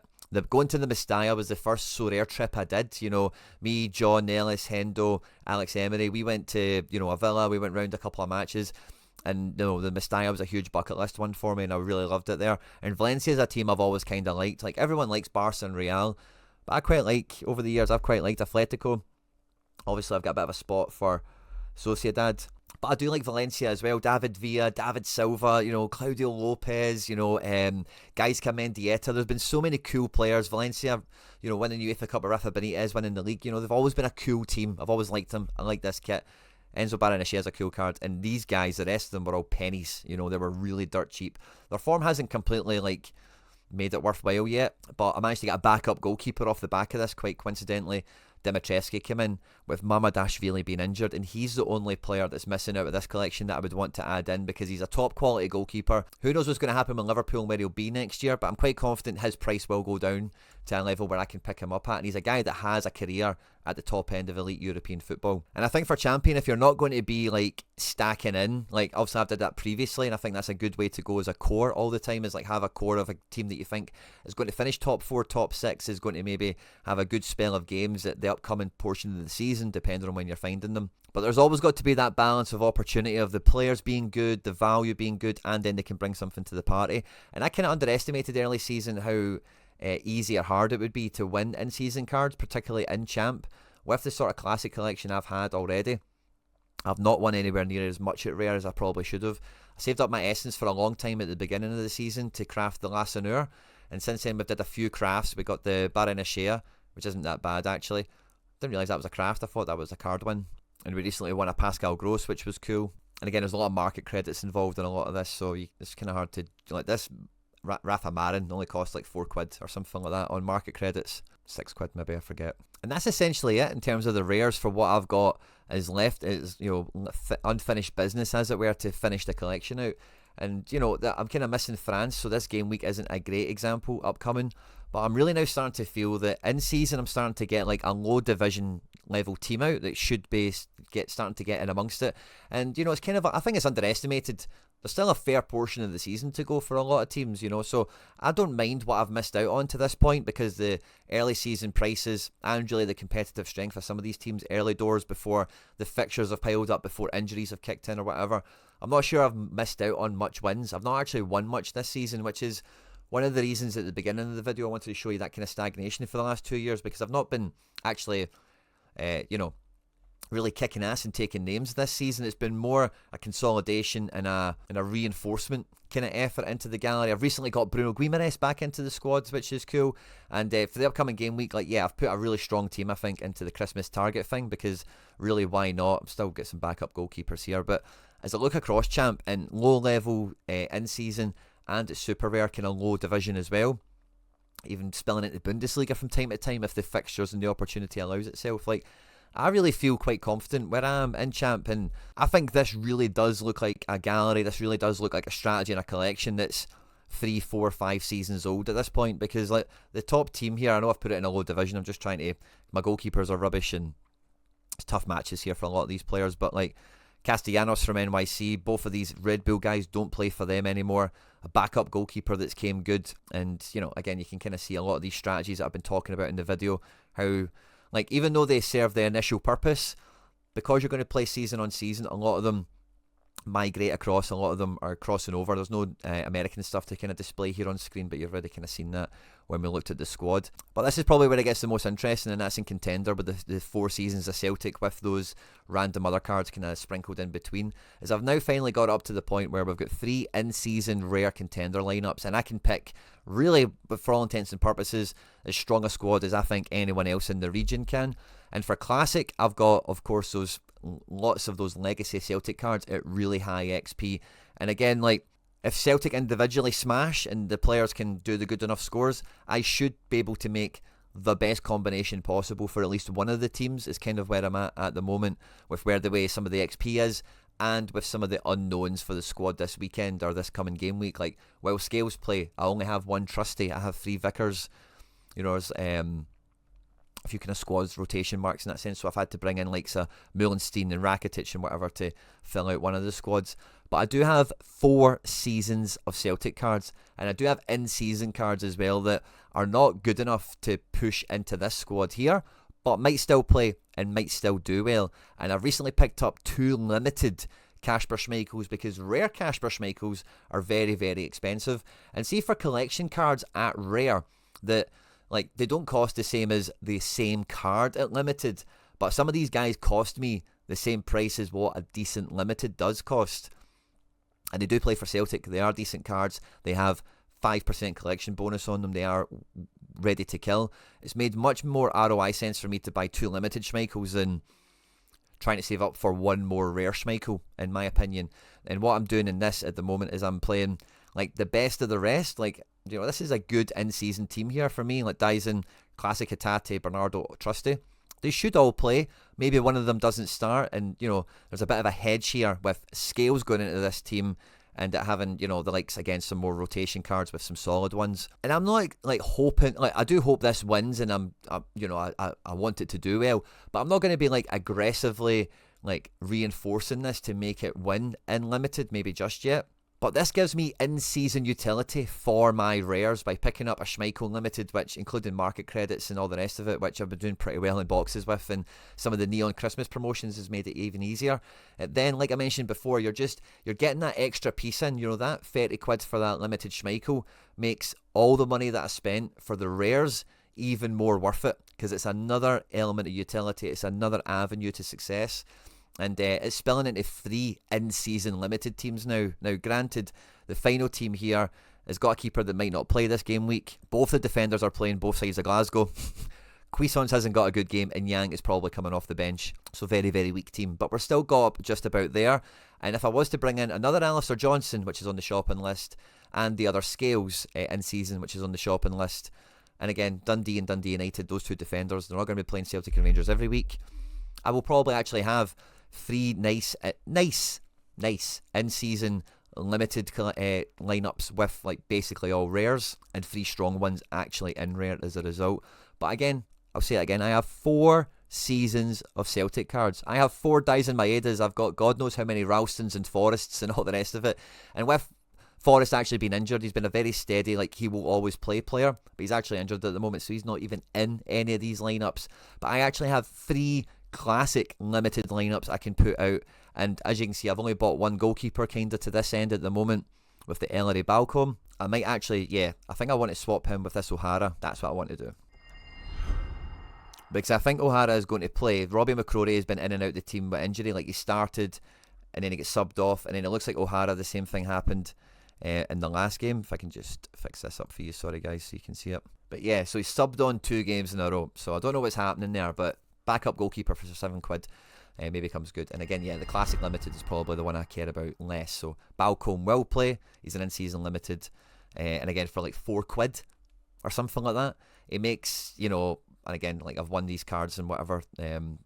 Going to the Mestalla was the first Sorare trip I did. Me, John, Nellis, Hendo, Alex Emery, we went to, a villa, we went round a couple of matches. And the Mestalla was a huge bucket list one for me, and I really loved it there. And Valencia is a team I've always kind of liked. Like, everyone likes Barca and Real, but I quite like, over the years, I've quite liked Atletico. Obviously, I've got a bit of a spot for Sociedad. But I do like Valencia as well. David Villa, David Silva, Claudio Lopez, guys come Mendieta. There's been so many cool players. Valencia, winning UEFA Cup with Rafa Benitez, winning the league. They've always been a cool team. I've always liked them. I like this kit. Enzo Barrenechea is a cool card, and these guys, the rest of them were all pennies. They were really dirt cheap. Their form hasn't completely made it worthwhile yet, but I managed to get a backup goalkeeper off the back of this quite coincidentally. Dimitrescu came in with Mamadashvili being injured, and he's the only player that's missing out of this collection that I would want to add in, because he's a top quality goalkeeper. Who knows what's going to happen with Liverpool and where he'll be next year, but I'm quite confident his price will go down to a level where I can pick him up at, and he's a guy that has a career at the top end of elite European football. And I think for champion, if you're not going to be stacking in, obviously I've did that previously, and I think that's a good way to go as a core all the time, is have a core of a team that you think is going to finish top 4, top 6, is going to maybe have a good spell of games at the upcoming portion of the season, depending on when you're finding them. But there's always got to be that balance of opportunity of the players being good, the value being good, and then they can bring something to the party. And I kind of underestimated early season how easy or hard it would be to win in-season cards, particularly in Champ. With the sort of classic collection I've had already, I've not won anywhere near as much at Rare as I probably should have. I saved up my essence for a long time at the beginning of the season to craft the Lassaneur, and since then we've did a few crafts. We got the Barrenechea, which isn't that bad actually. Didn't realise that was a craft, I thought that was a card win. And we recently won a Pascal Gross, which was cool. And again, there's a lot of market credits involved in a lot of this, so it's kind of hard to, this Rafa Marin only cost £4 or something like that on market credits. £6 maybe, I forget. And that's essentially it in terms of the rares for what I've got is left, is unfinished business, as it were, to finish the collection out. And I'm kind of missing France, so this game week isn't a great example upcoming, but I'm really now starting to feel that in season I'm starting to get a low division level team out that should be starting to get in amongst it. And it's kind of, I think it's underestimated. There's still a fair portion of the season to go for a lot of teams, so I don't mind what I've missed out on to this point, because the early season prices and really the competitive strength of some of these teams early doors before the fixtures have piled up, before injuries have kicked in or whatever, I'm not sure I've missed out on much wins. I've not actually won much this season, which is one of the reasons at the beginning of the video I wanted to show you that kind of stagnation for the last 2 years, because I've not been actually, really kicking ass and taking names this season. It's been more a consolidation and a reinforcement kind of effort into the gallery. I've recently got Bruno Guimaraes back into the squads, which is cool. And for the upcoming game week, I've put a really strong team, I think, into the Christmas target thing, because really, why not? I've still got some backup goalkeepers here. But as I look across Champ and low level in-season and super rare kind of low division as well, even spilling into Bundesliga from time to time if the fixtures and the opportunity allows itself, I really feel quite confident where I am in Champ, and I think this really does look like a gallery. This really does look like a strategy and a collection that's 3, 4, 5 seasons old at this point, because the top team here, I know I've put it in a low division, I'm just trying to, my goalkeepers are rubbish and it's tough matches here for a lot of these players, but Castellanos from NYC, both of these Red Bull guys don't play for them anymore. A backup goalkeeper that's came good, and again, you can kind of see a lot of these strategies that I've been talking about in the video, how even though they serve the initial purpose, because you're going to play season on season, a lot of them migrate across, a lot of them are crossing over. There's no American stuff to kind of display here on screen, but you've already kind of seen that when we looked at the squad. But this is probably where it gets the most interesting, and that's in Contender with the 4 seasons of Celtic with those random other cards kind of sprinkled in between. As I've now finally got up to the point where we've got 3 in-season rare Contender lineups, and I can pick, really, but for all intents and purposes, as strong a squad as I think anyone else in the region can. And for Classic, I've got, of course, lots of those legacy Celtic cards at really high XP. And again, if Celtic individually smash and the players can do the good enough scores, I should be able to make the best combination possible for at least one of the teams, is kind of where I'm at the moment, with where the way some of the XP is, and with some of the unknowns for the squad this weekend or this coming game week. While Scales play, I only have 1 Trusty, I have 3 Vickers, there's a few kind of squads, rotation marks in that sense. So I've had to bring in like Mullenstein and Rakitic and whatever to fill out one of the squads. But I do have 4 seasons of Celtic cards, and I do have in-season cards as well that are not good enough to push into this squad here, but might still play and might still do well. And I've recently picked up 2 limited Kasper Schmeichels, because rare Kasper Schmeichels are very, very expensive. And see, for collection cards at rare, that like they don't cost the same as the same card at limited, but some of these guys cost me the same price as what a decent limited does cost. And they do play for Celtic. They are decent cards. They have 5% collection bonus on them. They are ready to kill. It's made much more ROI sense for me to buy 2 limited Schmeichels than trying to save up for 1 more rare Schmeichel, in my opinion. And what I'm doing in this at the moment is I'm playing like the best of the rest. Like, you know, this is a good in-season team here for me. Like Dyson, Classic Hatate, Bernardo, Trusty. They should all play. Maybe one of them doesn't start, and you know, there's a bit of a hedge here with Scales going into this team and having, you know, the likes against some more rotation cards with some solid ones. And I'm not like hoping, like I do hope this wins, and I want it to do well, but I'm not going to be like aggressively like reinforcing this to make it win in limited maybe just yet. But this gives me in-season utility for my rares by picking up a Schmeichel limited, which including market credits and all the rest of it, which I've been doing pretty well in boxes with, and some of the Neon Christmas promotions has made it even easier. And then, like I mentioned before, you're getting that extra piece in. You know, that 30 quid for that limited Schmeichel makes all the money that I spent for the rares even more worth it, because it's another element of utility. It's another avenue to success. And it's spilling into 3 in-season limited teams now. Now, granted, the final team here has got a keeper that might not play this game week. Both the defenders are playing both sides of Glasgow. Cuisance hasn't got a good game, and Yang is probably coming off the bench. So very, very weak team. But we're still got up just about there. And if I was to bring in another Alistair Johnson, which is on the shopping list, and the other Scales in-season, which is on the shopping list, and again, Dundee and Dundee United, those 2 defenders, they're not going to be playing Celtic and Rangers every week. I will probably actually have 3 nice in-season limited lineups with like basically all rares, and 3 strong ones actually in rare as a result. But again, I'll say it again, I have 4 seasons of Celtic cards. I have 4 Dyson Maedas. I've got God knows how many Ralstons and Forests and all the rest of it. And with Forrest actually been injured, he's been a very steady, like he will always play player, but he's actually injured at the moment, so he's not even in any of these lineups. But I actually have 3 classic limited lineups I can put out, and as you can see, I've only bought 1 goalkeeper kind of to this end at the moment with the Ellery Balcom. I might actually, I think I want to swap him with this O'Hara. That's what I want to do, because I think O'Hara is going to play. Robbie McCrory has been in and out the team with injury, like he started and then he gets subbed off, and then it looks like O'Hara, the same thing happened in the last game. If I can just fix this up for you, sorry guys, so you can see it. But yeah, so he's subbed on 2 games in a row, so I don't know what's happening there, but backup goalkeeper for 7 quid maybe comes good. And again, the classic limited is probably the one I care about less. So Balcombe will play. He's an in-season limited, and again for like 4 quid or something like that, it makes, you know. And again, like I've won these cards and whatever. Some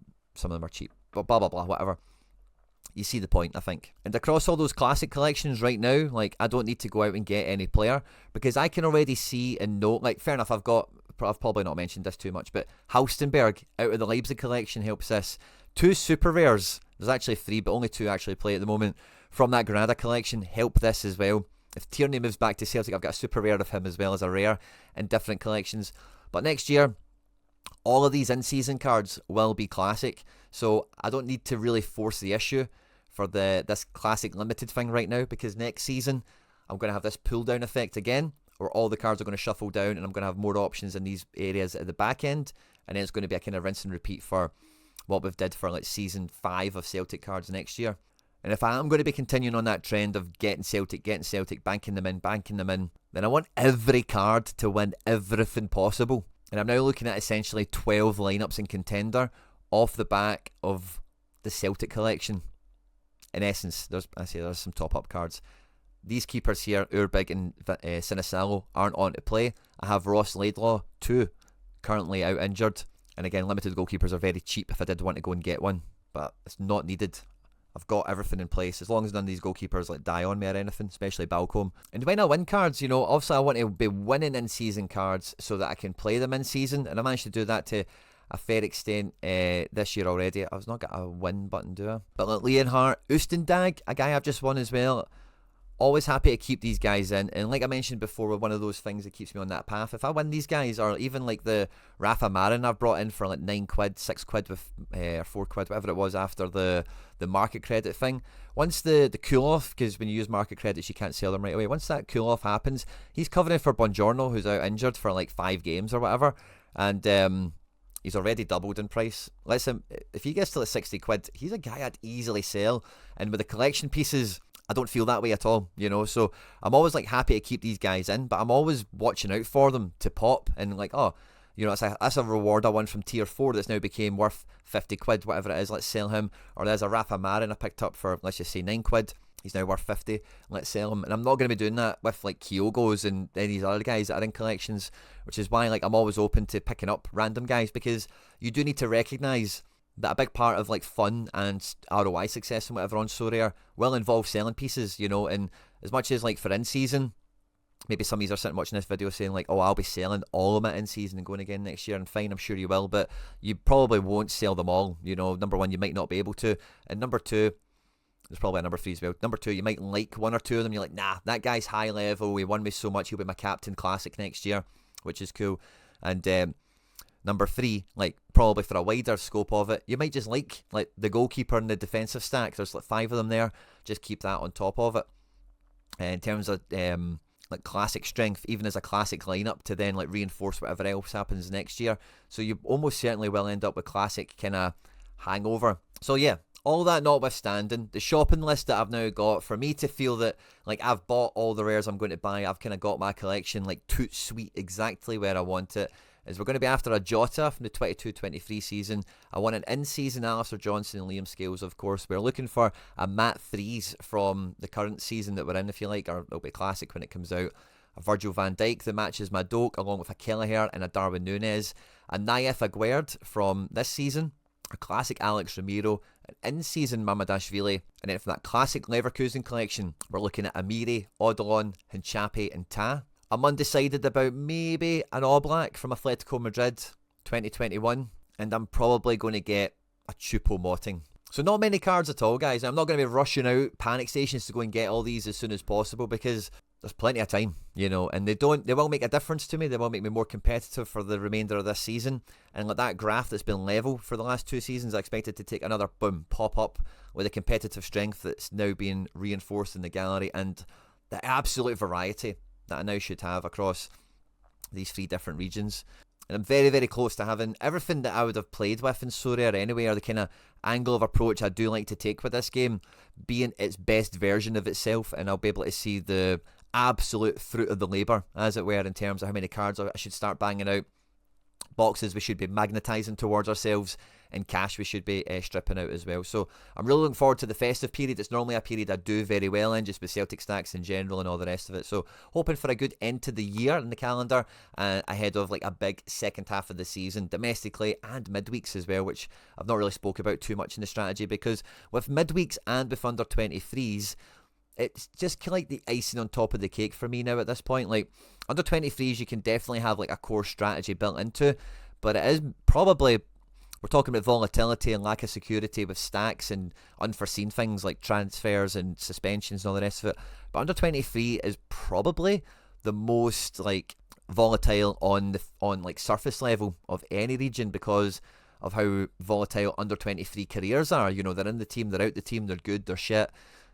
of them are cheap, but blah blah blah, whatever. You see the point, I think. And across all those classic collections right now, like I don't need to go out and get any player, because I can already see and know. Like fair enough, I've probably not mentioned this too much, but Halstenberg out of the Leipzig collection helps this. 2 super rares, there's actually 3, but only 2 actually play at the moment, from that Granada collection help this as well. If Tierney moves back to Celtic, I've got a super rare of him as well as a rare in different collections. But next year, all of these in-season cards will be classic, so I don't need to really force the issue for this classic limited thing right now, because next season I'm going to have this pull down effect again, where all the cards are going to shuffle down, and I'm going to have more options in these areas at the back end, and then it's going to be a kind of rinse and repeat for what we've did for like season 5 of Celtic cards next year. And if I am going to be continuing on that trend of getting Celtic, banking them in, then I want every card to win everything possible. And I'm now looking at essentially 12 lineups in Contender off the back of the Celtic collection. In essence, there's some top-up cards. These keepers here, Urbig and Sinisalo, aren't on to play. I have Ross Laidlaw, 2, currently out injured. And again, limited goalkeepers are very cheap if I did want to go and get one, but it's not needed. I've got everything in place, as long as none of these goalkeepers like die on me or anything, especially Balcombe. And when I win cards, you know, obviously I want to be winning in-season cards so that I can play them in-season, and I managed to do that to a fair extent this year already. I've not got a win button, do I? But like Leonhardt, Oostendag, a guy I've just won as well. Always happy to keep these guys in, and like I mentioned before, with one of those things that keeps me on that path. If I win these guys, or even like the Rafa Marin I've brought in for like £9, £6 with or £4, whatever it was after the market credit thing. Once the cool off, because when you use market credits you can't sell them right away. Once that cool off happens, he's covering for Buongiorno, who's out injured for like 5 games or whatever, and he's already doubled in price. Listen, if he gets to like £60, he's a guy I'd easily sell, and with the collection pieces, I don't feel that way at all, you know. So I'm always like happy to keep these guys in, but I'm always watching out for them to pop and like, oh, you know, that's a reward I won from tier 4 that's now became worth £50, whatever it is. Let's sell him. Or there's a Rafa Marin I picked up for, let's just say £9. He's now worth 50. Let's sell him. And I'm not going to be doing that with like Kyogos and any of these other guys that are in collections, which is why like I'm always open to picking up random guys, because you do need to recognise that a big part of like fun and ROI success and whatever on Sorare will involve selling pieces, you know. And as much as like for in season, maybe some of you are sitting watching this video saying like, oh, I'll be selling all of them in season and going again next year, and fine, I'm sure you will, but you probably won't sell them all, you know. Number one, you might not be able to, and number two, there's probably a number 3 as well. Number 2, you might like one or two of them. You're like, nah, that guy's high level, he won me so much, he'll be my captain classic next year, which is cool. And number 3, like probably for a wider scope of it, you might just like the goalkeeper and the defensive stack. There's like 5 of them there. Just keep that on top of it. In terms of like classic strength, even as a classic lineup to then like reinforce whatever else happens next year. So you almost certainly will end up with classic kind of hangover. So yeah, all that notwithstanding, the shopping list that I've now got, for me to feel that like I've bought all the rares I'm going to buy, I've kind of got my collection like toot sweet exactly where I want it, is we're going to be after a Jota from the 22-23 season. I want an in-season Alistair Johnson and Liam Scales, of course. We're looking for a Matt Threes from the current season that we're in, if you like, or it'll be classic when it comes out. A Virgil van Dijk that matches my Doak, along with a Kelleher and a Darwin Núñez. A Naif Aguerd from this season. A classic Alex Ramiro. An in-season Mamadashvili. And then from that classic Leverkusen collection, we're looking at Amiri, Odilon, Hinchapi and Ta. I'm undecided about maybe an Oblak from Atletico Madrid 2021, and I'm probably going to get a Choupo-Moting. So not many cards at all, guys. I'm not going to be rushing out panic stations to go and get all these as soon as possible, because there's plenty of time, you know, and they will make a difference to me. They will make me more competitive for the remainder of this season. And like that graph that's been level for the last 2 seasons, I expected to take another boom pop up with a competitive strength that's now being reinforced in the gallery, and the absolute variety that I now should have across these 3 different regions. And I'm very, very close to having everything that I would have played with in Sorare anyway, or the kind of angle of approach I do like to take with this game, being its best version of itself, and I'll be able to see the absolute fruit of the labour, as it were, in terms of how many cards I should start banging out, boxes we should be magnetising towards ourselves, and cash we should be stripping out as well. So I'm really looking forward to the festive period. It's normally a period I do very well in, just with Celtic stacks in general and all the rest of it. So hoping for a good end to the year in the calendar, ahead of like a big second half of the season, domestically and midweeks as well, which I've not really spoke about too much in the strategy, because with midweeks and with under 23s, it's just kind of like the icing on top of the cake for me now at this point. Like under 23s, you can definitely have like a core strategy built into, but it is probably, we're talking about volatility and lack of security with stacks and unforeseen things like transfers and suspensions and all the rest of it. But under 23 is probably the most like volatile on like surface level of any region, because of how volatile under 23 careers are. You know, they're in the team, they're out the team, they're good, they're shit,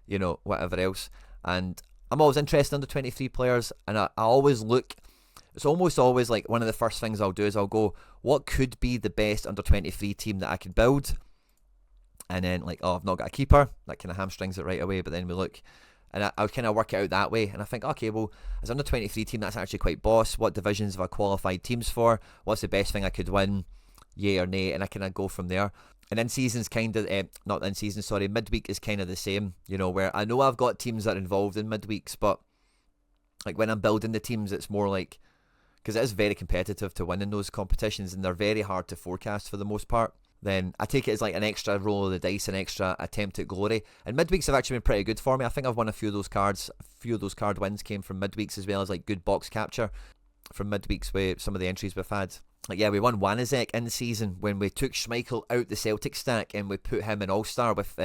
you know, whatever else. And I'm always interested in under 23 players, and I always look. It's almost always like one of the first things I'll do is I'll go, what could be the best under 23 team that I could build? And then like, oh, I've not got a keeper. That kind of hamstrings it right away. But then we look, and I'll kind of work it out that way. And I think, okay, well, as under 23 team, that's actually quite boss. What divisions have I qualified teams for? What's the best thing I could win? Yay or nay? And I kind of go from there. And in season's kind of, not in season, sorry, midweek is kind of the same, you know, where I know I've got teams that are involved in midweeks, but like when I'm building the teams, it's more like, because it is very competitive to win in those competitions, and they're very hard to forecast for the most part, then I take it as like an extra roll of the dice, an extra attempt at glory. And midweeks have actually been pretty good for me. I think I've won a few of those cards. A few of those card wins came from midweeks, as well as like good box capture from midweeks with some of the entries we've had. Like, yeah, we won Wanizek in the season when we took Schmeichel out the Celtic stack and we put him in All-Star with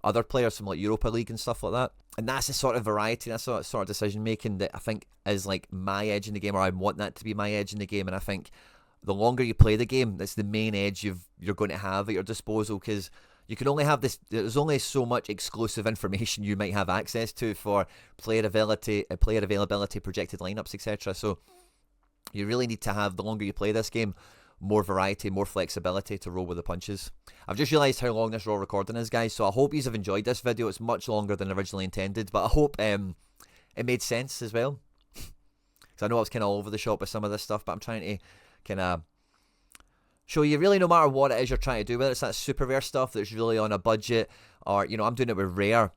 other players from like Europa League and stuff like that. And that's the sort of variety, that's the sort of decision making that I think is like my edge in the game, or I want that to be my edge in the game. And I think the longer you play the game, that's the main edge you're going to have at your disposal, because you can only have this. There's only so much exclusive information you might have access to for player availability, projected lineups, etc. So you really need to have, the longer you play this game, more variety, more flexibility to roll with the punches. I've just realised how long this raw recording is, guys, so I hope you have enjoyed this video. It's much longer than originally intended, but I hope it made sense as well. Because I know I was kind of all over the shop with some of this stuff, but I'm trying to kind of show you, really, no matter what it is you're trying to do, whether it's that super rare stuff that's really on a budget, or, you know, I'm doing it with rare,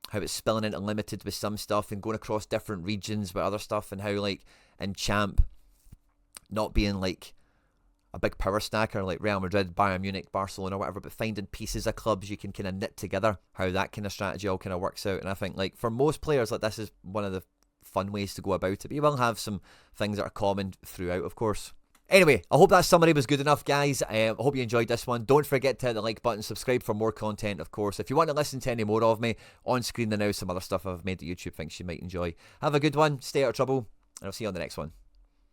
how it's spilling into limited with some stuff and going across different regions with other stuff, and how, like, in Champ, not being like a big power stacker like Real Madrid, Bayern Munich, Barcelona, whatever, but finding pieces of clubs you can kind of knit together, how that kind of strategy all kind of works out. And I think, like, for most players, like, this is one of the fun ways to go about it, but you will have some things that are common throughout, of course. Anyway, I hope that summary was good enough, guys. I hope you enjoyed this one. Don't forget to hit the like button, subscribe for more content, of course. If you want to listen to any more of me, on screen there now some other stuff I've made that YouTube thinks you might enjoy. Have a good one, stay out of trouble, and I'll see you on the next one.